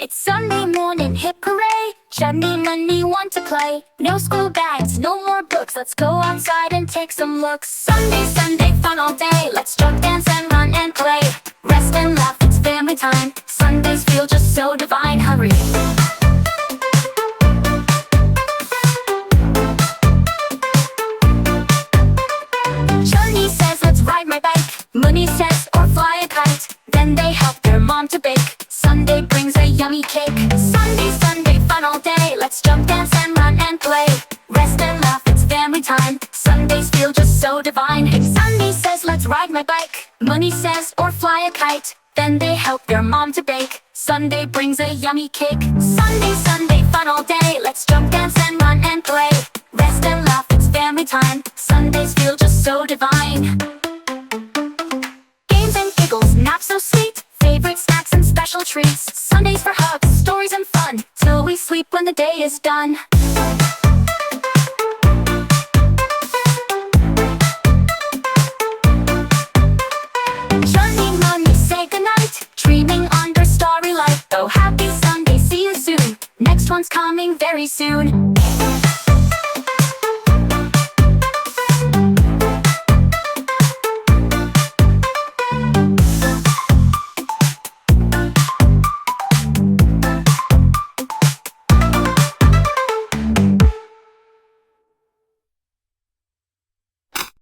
It's Sunday morning, hip hooray! Chunni, Munni want to play. No school bags, no more books. Let's go outside and take some looks. Sunday, Sunday, fun all day. Let's jump, dance, and run and play. Rest and laugh, it's family time. Sundays feel just so divine. Hurry! Chunni says, let's ride my bike. Munni says, or fly a kite. Then they help their mom to bake. Sunday brings a yummy cake. Sunday, Sunday, fun all day. Let's jump, dance, and run and play. Rest and laugh, it's family time. Sundays feel just so divine. Sunday says, let's ride my bike. Munni says, or fly a kite. Then they help their mom to bake. Sunday brings a yummy cake. Sunday, Sunday, fun all day. Let's jump, dance, and run and play. Rest and laugh, it's family time. Sundays feel just so divine. Games and giggles, naps so sweet. Favorite snacks and special treats. Sundays for hugs, stories and fun. Till we sleep when the day is done. Chunni, Munni say goodnight. Dreaming under starry light. Oh, happy Sunday, see you soon. Next one's coming very soon.